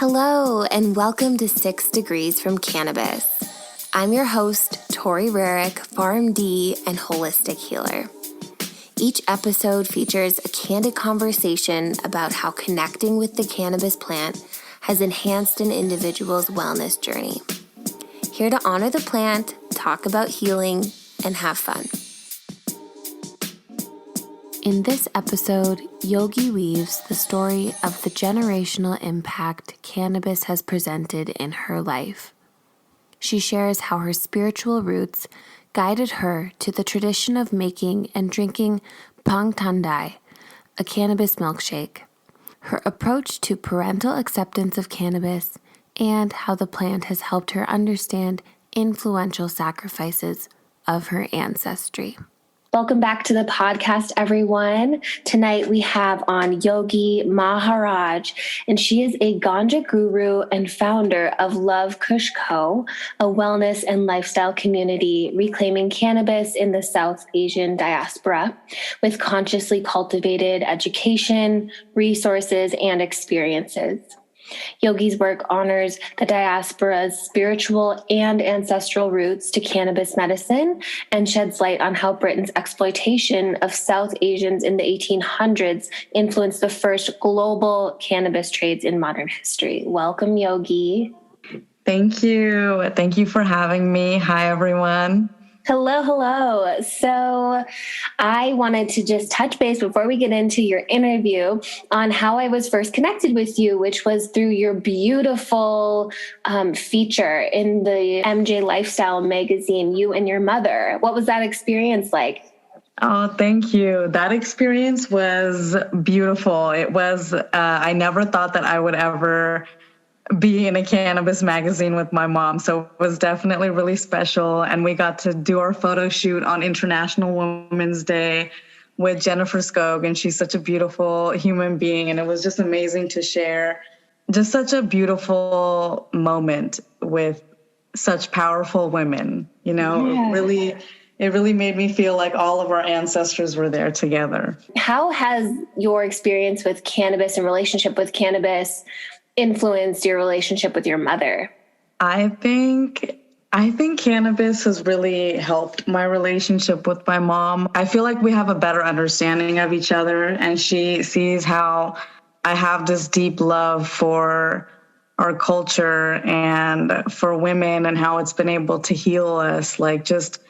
Hello, and welcome to 6 Degrees from Cannabis. I'm your host, Tori Rerick, PharmD and holistic healer. Each episode features a candid conversation about how connecting with the cannabis plant has enhanced an individual's wellness journey. Here to honor the plant, talk about healing, and have fun. In this episode, Yogi weaves the story of the generational impact cannabis has presented in her life. She shares how her spiritual roots guided her to the tradition of making and drinking Bang Tandai, a cannabis milkshake, her approach to parental acceptance of cannabis, and how the plant has helped her understand influential sacrifices of her ancestry. Welcome back to the podcast, everyone. Tonight we have on Yogi Maharaj, and she is a ganja guru and founder of Luv Kush Co, a wellness and lifestyle community reclaiming cannabis in the South Asian diaspora with consciously cultivated education, resources, and experiences. Yogi's work honors the diaspora's spiritual and ancestral roots to cannabis medicine and sheds light on how Britain's exploitation of South Asians in the 1800s influenced the first global cannabis trades in modern history. Welcome, Yogi. Thank you. Thank you for having me. Hi, everyone. Hello. So I wanted to just touch base before we get into your interview on how I was first connected with you, which was through your beautiful feature in the MJ Lifestyle magazine, You and Your Mother. What was that experience like? Oh, thank you. That experience was beautiful. It was, I never thought that I would ever be in a cannabis magazine with my mom. So it was definitely really special. And we got to do our photo shoot on International Women's Day with Jennifer Skog. And she's such a beautiful human being. And it was just amazing to share just such a beautiful moment with such powerful women. You know, Yeah. It really made me feel like all of our ancestors were there together. How has your experience with cannabis and relationship with cannabis influenced your relationship with your mother? I think cannabis has really helped my relationship with my mom. I feel like we have a better understanding of each other, and she sees how I have this deep love for our culture and for women and how it's been able to heal us, like just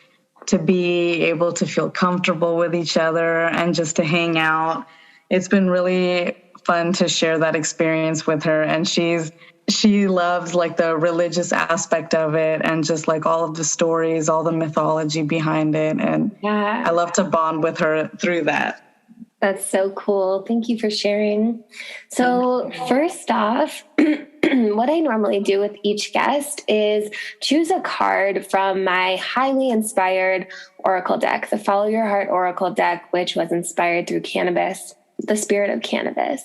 to be able to feel comfortable with each other and just to hang out. It's been really fun to share that experience with her, and she loves like the religious aspect of it and just like all of the stories, all the mythology behind it, and I love to bond with her through that. That's so cool. Thank you for sharing. So first off, what I normally do with each guest is choose a card from my highly inspired oracle deck, the Follow Your Heart Oracle deck, which was inspired through cannabis, the spirit of cannabis.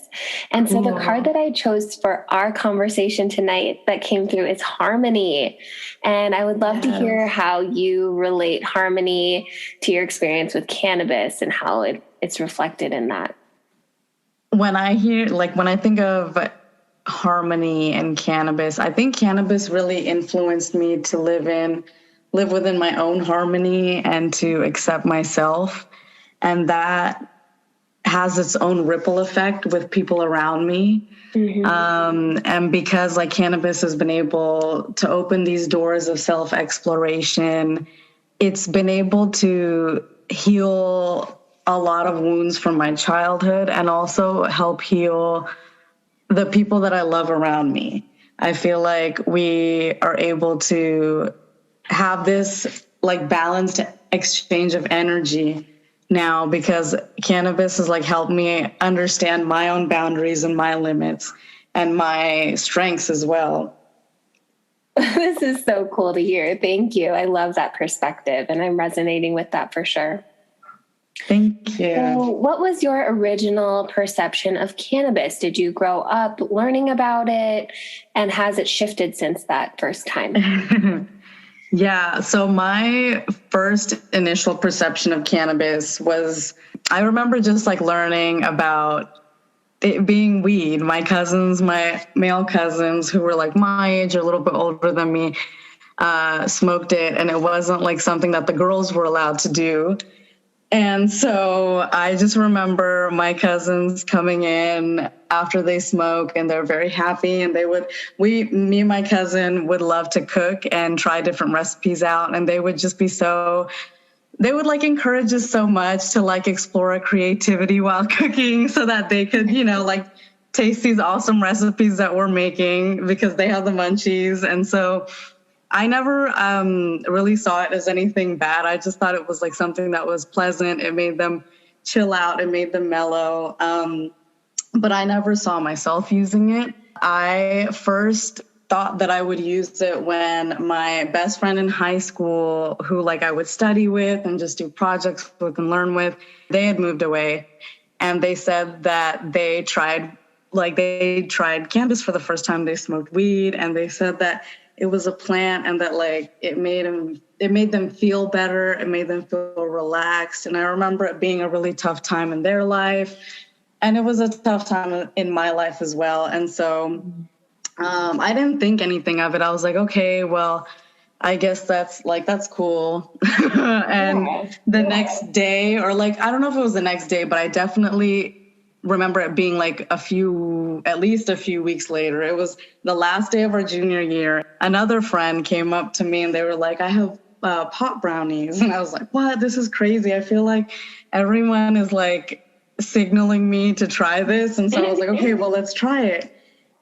And so the card that I chose for our conversation tonight that came through is harmony. And I would love to hear how you relate harmony to your experience with cannabis and how it's reflected in that. When I think of harmony and cannabis, I think cannabis really influenced me to live within my own harmony and to accept myself. And that has its own ripple effect with people around me. Mm-hmm. And because like cannabis has been able to open these doors of self-exploration, it's been able to heal a lot of wounds from my childhood and also help heal the people that I love around me. I feel like we are able to have this like balanced exchange of energy now because cannabis has like helped me understand my own boundaries and my limits and my strengths as well. This is so cool to hear. Thank you. I love that perspective and I'm resonating with that for sure. Thank you. So what was your original perception of cannabis? Did you grow up learning about it? And has it shifted since that first time? Yeah. So my first initial perception of cannabis was, I remember just like learning about it being weed. My cousins, my male cousins who were like my age or a little bit older than me, smoked it, and it wasn't like something that the girls were allowed to do. And so I just remember my cousins coming in after they smoke, and they're very happy. And me and my cousin would love to cook and try different recipes out. And they would just be they would like encourage us so much to like explore creativity while cooking so that they could, like taste these awesome recipes that we're making because they have the munchies. And so I never really saw it as anything bad. I just thought it was like something that was pleasant. It made them chill out. It made them mellow. But I never saw myself using it. I first thought that I would use it when my best friend in high school, who like I would study with and just do projects with and learn with, they had moved away. And they said that they tried cannabis for the first time. They smoked weed, and they said that it was a plant and that like it made them feel better. It made them feel relaxed. And I remember it being a really tough time in their life. And it was a tough time in my life as well. And so I didn't think anything of it. I was like, okay, well, I guess that's cool. And the next day, or like, I don't know if it was the next day, but I definitely remember it being like at least a few weeks later. It was the last day of our junior year. Another friend came up to me and they were like, I have pot brownies. And I was like, what? This is crazy. I feel like everyone is like signaling me to try this. And so I was like, okay, well, let's try it.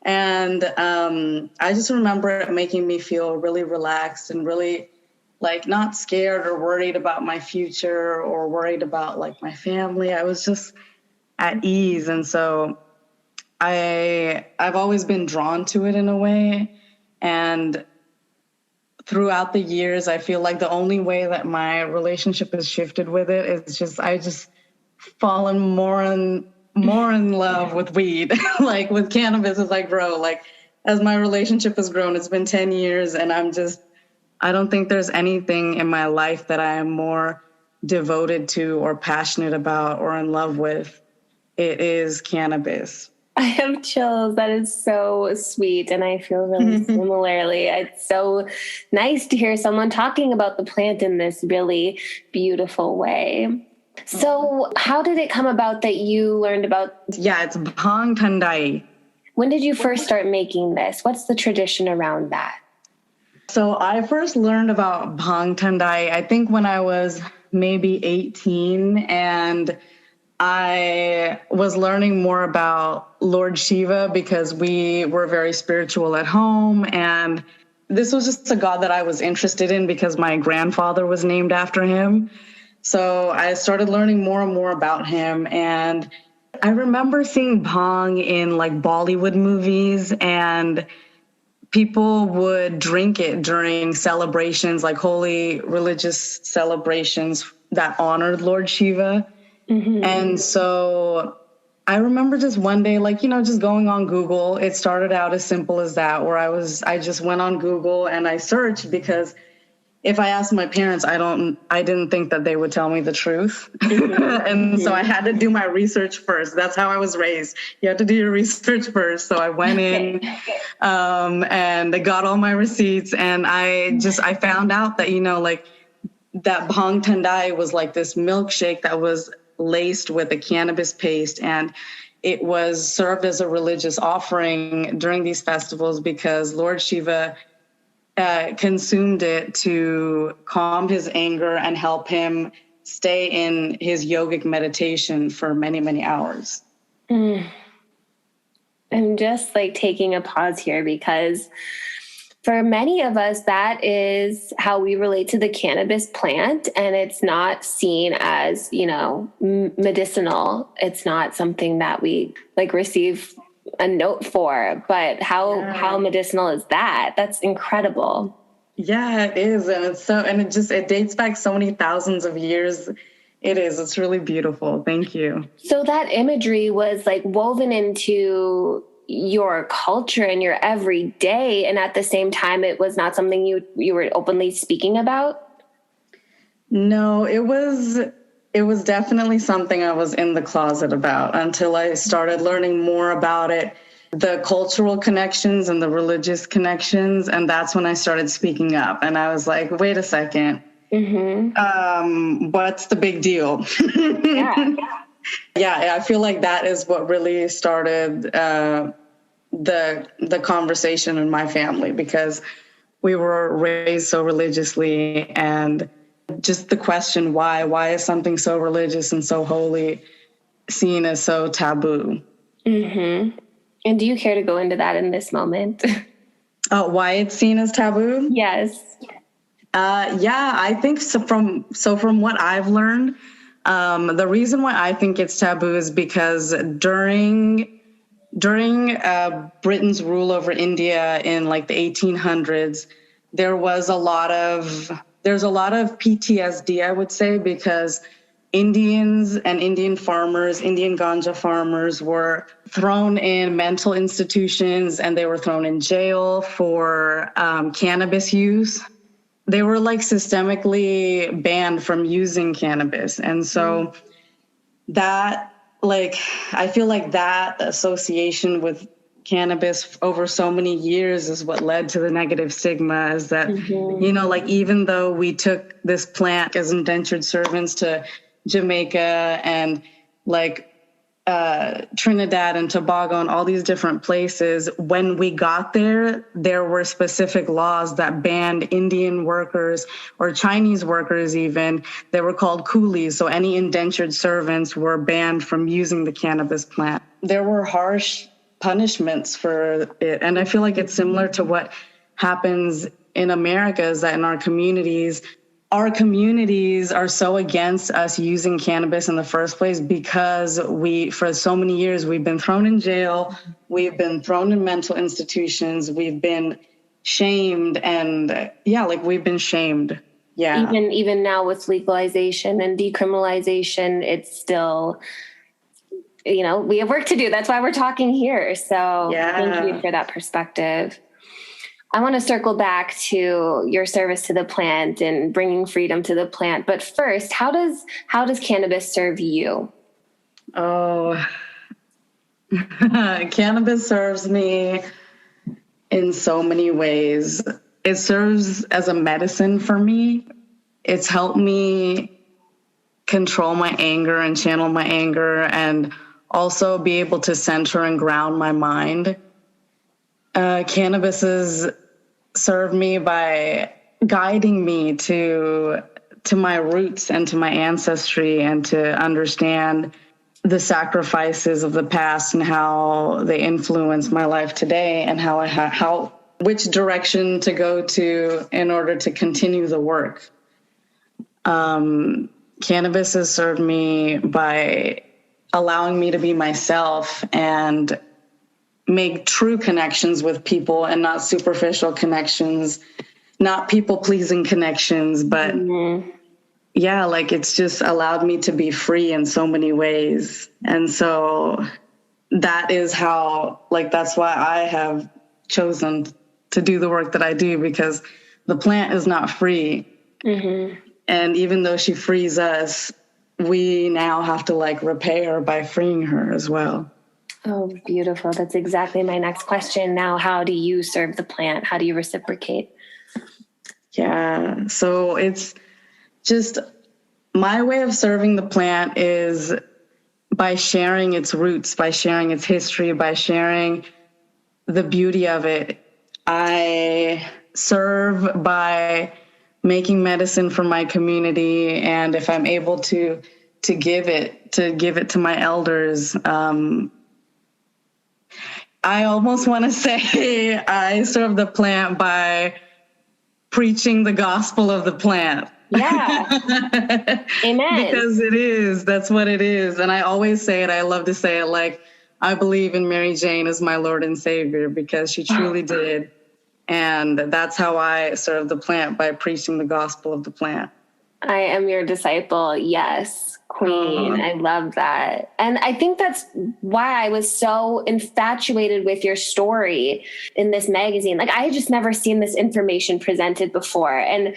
And I just remember it making me feel really relaxed and really like not scared or worried about my future or worried about like my family. I was just at ease. And so I've always been drawn to it in a way. And throughout the years, I feel like the only way that my relationship has shifted with it is I just fallen more in love with weed, like with cannabis as I grow. Like as my relationship has grown, it's been 10 years, and I don't think there's anything in my life that I am more devoted to or passionate about or in love with. It is cannabis. I have chills. That is so sweet. And I feel really similarly. It's so nice to hear someone talking about the plant in this really beautiful way. So how did it come about that you learned about? Yeah, it's bhang thandai. When did you first start making this? What's the tradition around that? So I first learned about bhang thandai, I think when I was maybe 18, and I was learning more about Lord Shiva because we were very spiritual at home. And this was just a god that I was interested in because my grandfather was named after him. So I started learning more and more about him. And I remember seeing bhang in like Bollywood movies, and people would drink it during celebrations, like holy religious celebrations that honored Lord Shiva. Mm-hmm. And so I remember just one day, like, just going on Google. It started out as simple as that, where I just went on Google and I searched, because if I asked my parents, I didn't think that they would tell me the truth. Mm-hmm. And so I had to do my research first. That's how I was raised. You have to do your research first. So I went in and I got all my receipts, and I found out that, like that bhang thandai was like this milkshake that was laced with a cannabis paste, and it was served as a religious offering during these festivals because Lord Shiva consumed it to calm his anger and help him stay in his yogic meditation for many, many hours. I'm just like taking a pause here, because for many of us, that is how we relate to the cannabis plant. And it's not seen as, medicinal. It's not something that we like receive a note for, but how medicinal is that? That's incredible. Yeah, it is. And it dates back so many thousands of years. It's really beautiful. Thank you. So that imagery was like woven into your culture and your everyday, and at the same time, it was not something you were openly speaking about? No, it was it was definitely something I was in the closet about until I started learning more about it, the cultural connections and the religious connections. And that's when I started speaking up. And I was like, wait a second, what's the big deal? Yeah, I feel like that is what really started the conversation in my family, because we were raised so religiously, and just the question, why is something so religious and so holy seen as so taboo? And do you care to go into that in this moment? Why it's seen as taboo? Yes. Yeah, I think so. From what I've learned, the reason why I think it's taboo is because during Britain's rule over India in like the 1800s, there's a lot of PTSD, I would say, because Indians and Indian farmers, Indian ganja farmers, were thrown in mental institutions, and they were thrown in jail for cannabis use. They were like systemically banned from using cannabis. And so that, like, I feel like that association with cannabis over so many years is what led to the negative stigma, is that, like, even though we took this plant as indentured servants to Jamaica and like Trinidad and Tobago and all these different places, when we got there, there were specific laws that banned Indian workers or Chinese workers even. They were called coolies. So any indentured servants were banned from using the cannabis plant. There were harsh punishments for it. And I feel like it's similar to what happens in America, is that in our communities are so against us using cannabis in the first place because for so many years, we've been thrown in jail, we've been thrown in mental institutions, we've been shamed, and we've been shamed. Yeah. Even now with legalization and decriminalization, it's still, we have work to do. That's why we're talking here. So Thank you for that perspective. I want to circle back to your service to the plant and bringing freedom to the plant. But first, how does cannabis serve you? Oh, cannabis serves me in so many ways. It serves as a medicine for me. It's helped me control my anger and channel my anger, and also be able to center and ground my mind. Cannabis has served me by guiding me to my roots and to my ancestry, and to understand the sacrifices of the past and how they influence my life today, and which direction to go to in order to continue the work. Cannabis has served me by allowing me to be myself and make true connections with people, and not superficial connections, not people-pleasing connections, but it's just allowed me to be free in so many ways. And so that is how, that's why I have chosen to do the work that I do, because the plant is not free. And even though she frees us, we now have to repay her by freeing her as well. Oh, beautiful. That's exactly my next question. Now, how do you serve the plant? How do you reciprocate? Yeah. So it's just, my way of serving the plant is by sharing its roots, by sharing its history, by sharing the beauty of it. I serve by making medicine for my community, and if I'm able to give it to my elders. I almost want to say I serve the plant by preaching the gospel of the plant. Yeah. Amen. Because that's what it is. And I always say it, I love to say it, I believe in Mary Jane as my Lord and Savior, because she truly did. And that's how I serve the plant, by preaching the gospel of the plant. I am your disciple. Yes. Queen. I love that. And I think that's why I was so infatuated with your story in this magazine. I had just never seen this information presented before. And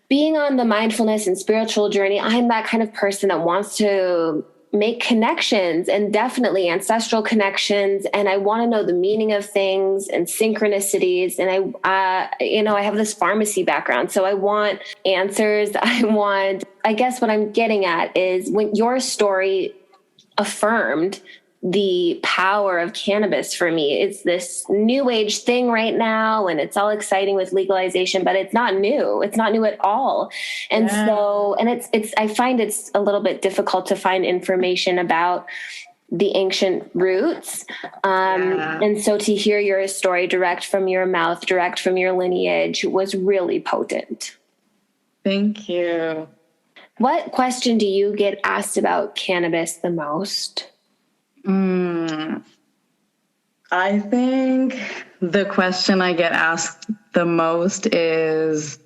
being on the mindfulness and spiritual journey, I'm that kind of person that wants to make connections, and definitely ancestral connections. And I want to know the meaning of things and synchronicities. And I have this pharmacy background, so I want answers. I guess what I'm getting at is when your story affirmed the power of cannabis for me. It's this new age thing right now, and it's all exciting with legalization, but it's not new. It's not new at all. And I find it's a little bit difficult to find information about the ancient roots. And so to hear your story direct from your mouth, direct from your lineage was really potent. Thank you. What question do you get asked about cannabis the most? I think the question I get asked the most is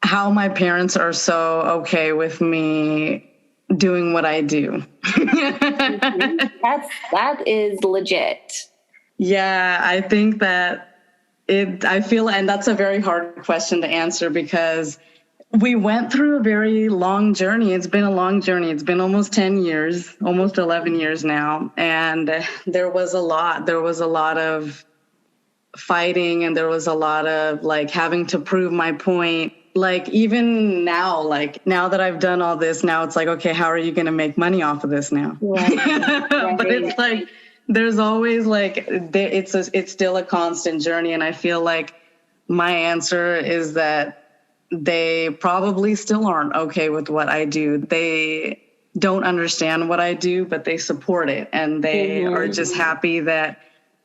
how my parents are so okay with me doing what I do. That is legit. Yeah, I think that and that's a very hard question to answer because we went through a very long journey. It's been a long journey. It's been almost 10 years, almost 11 years now. And there was a lot. There was a lot of fighting, and there was a lot of having to prove my point. Even now, now that I've done all this, now it's okay, how are you going to make money off of this now? Right. But it's there's always it's still a constant journey. And I feel like my answer is that they probably still aren't okay with what I do. They don't understand what I do, but they support it. And they are just happy that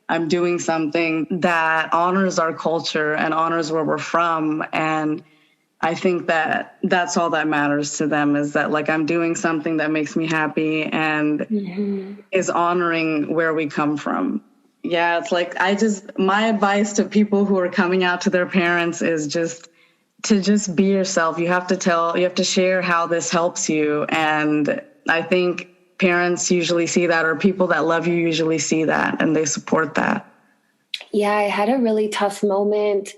I'm doing something that honors our culture and honors where we're from. And I think that that's all that matters to them, is that I'm doing something that makes me happy and is honoring where we come from. Yeah, it's my advice to people who are coming out to their parents is to just be yourself. You have to share how this helps you. And I think parents usually see that, or people that love you usually see that, and they support that. Yeah, I had a really tough moment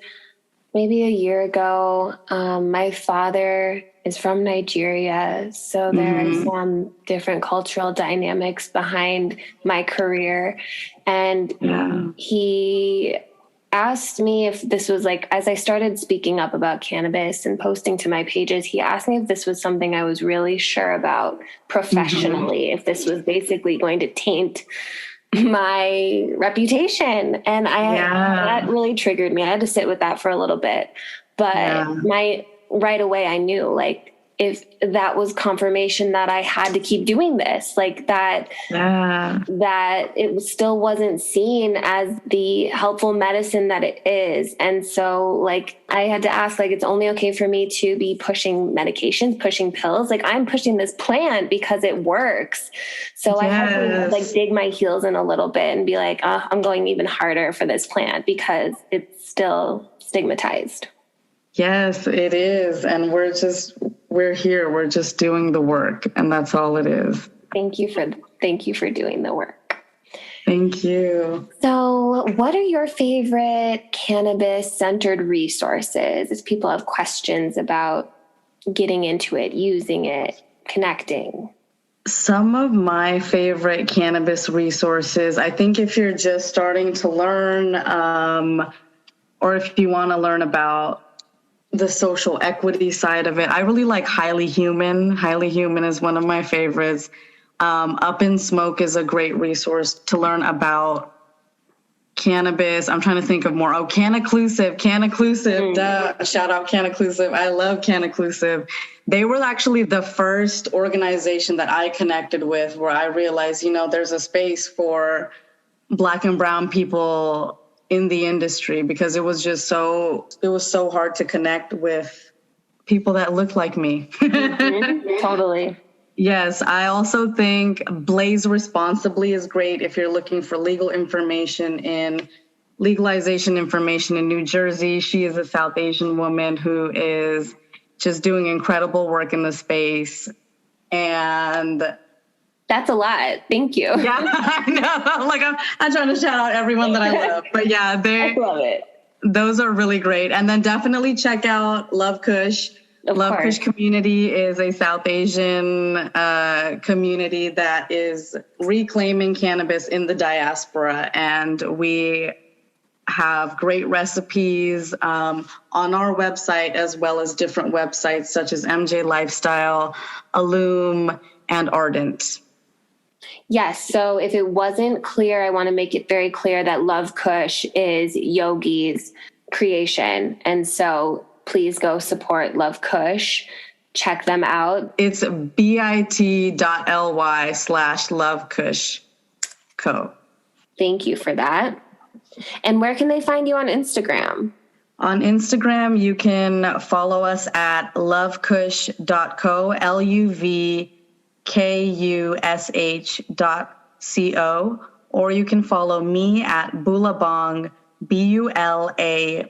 maybe a year ago. My father is from Nigeria, so there are some different cultural dynamics behind my career. And he asked me if this was as I started speaking up about cannabis and posting to my pages, he asked me if this was something I was really sure about professionally, if this was basically going to taint my reputation. And that really triggered me. I had to sit with that for a little bit, but right away I knew if that was confirmation that I had to keep doing this, that it still wasn't seen as the helpful medicine that it is. And so I had to ask, it's only okay for me to be pushing medications, pushing pills. I'm pushing this plant because it works. So I had to dig my heels in a little bit and be I'm going even harder for this plant because it's still stigmatized. Yes, it is. And we're here. We're just doing the work, and that's all it is. Thank you for doing the work. Thank you. So what are your favorite cannabis-centered resources if people have questions about getting into it, using it, connecting? Some of my favorite cannabis resources, I think if you're just starting to learn, or if you want to learn about the social equity side of it, I really like Highly Human. Highly Human is one of my favorites. Up in Smoke is a great resource to learn about cannabis. I'm trying to think of more. Cannaclusive. Shout out Cannaclusive. I love Cannaclusive. They were actually the first organization that I connected with where I realized, there's a space for Black and brown people in the industry, because it was so hard to connect with people that look like me. Totally. Yes, I also think Blaze Responsibly is great if you're looking for legalization information in New Jersey. She is a South Asian woman who is just doing incredible work in the space. And that's a lot. Thank you. Yeah, I know. I'm trying to shout out everyone that I love. But yeah, I love it. Those are really great. And then definitely check out Luv Kush. Luv Kush community is a South Asian community that is reclaiming cannabis in the diaspora. And we have great recipes on our website, as well as different websites such as MJ Lifestyle, Allume, and Ardent. Yes. So if it wasn't clear, I want to make it very clear that Luv Kush is Yogi's creation. And so please go support Luv Kush. Check them out. It's bit.ly/Luv Kush Co. Thank you for that. And where can they find you on Instagram? On Instagram, you can follow us at luvkush.co, LUVKUSH.co, or you can follow me at Bulabang, BULABHANG.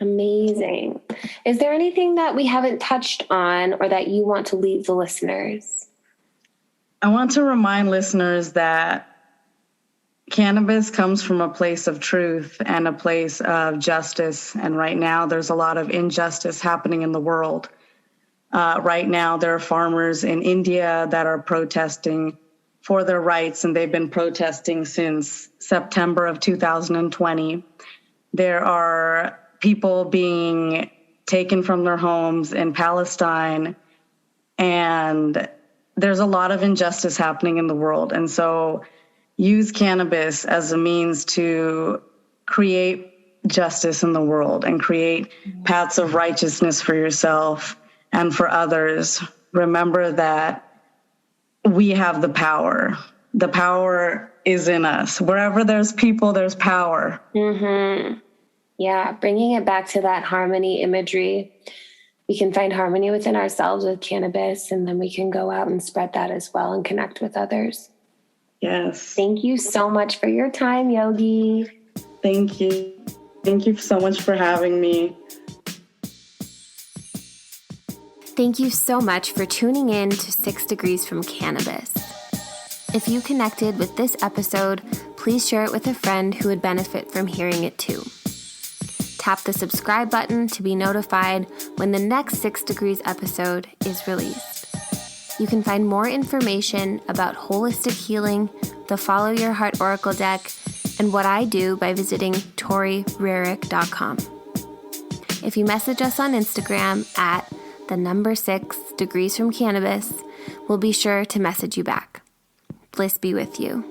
Amazing. Is there anything that we haven't touched on or that you want to leave the listeners? I want to remind listeners that cannabis comes from a place of truth and a place of justice. And right now, there's a lot of injustice happening in the world. Right now, there are farmers in India that are protesting for their rights, and they've been protesting since September of 2020. There are people being taken from their homes in Palestine, and there's a lot of injustice happening in the world. And so use cannabis as a means to create justice in the world and create paths of righteousness for yourself and for others. Remember that we have the power. The power is in us. Wherever there's people, there's power. Mm-hmm. Yeah, bringing it back to that harmony imagery. We can find harmony within ourselves with cannabis, and then we can go out and spread that as well and connect with others. Yes. Thank you so much for your time, Yogi. Thank you. Thank you so much for having me. Thank you so much for tuning in to 6 Degrees from Cannabis. If you connected with this episode, please share it with a friend who would benefit from hearing it too. Tap the subscribe button to be notified when the next 6 Degrees episode is released. You can find more information about holistic healing, the Follow Your Heart Oracle deck, and what I do by visiting ToriRerick.com. If you message us on Instagram at 6 Degrees from Cannabis, we'll be sure to message you back. Bliss be with you.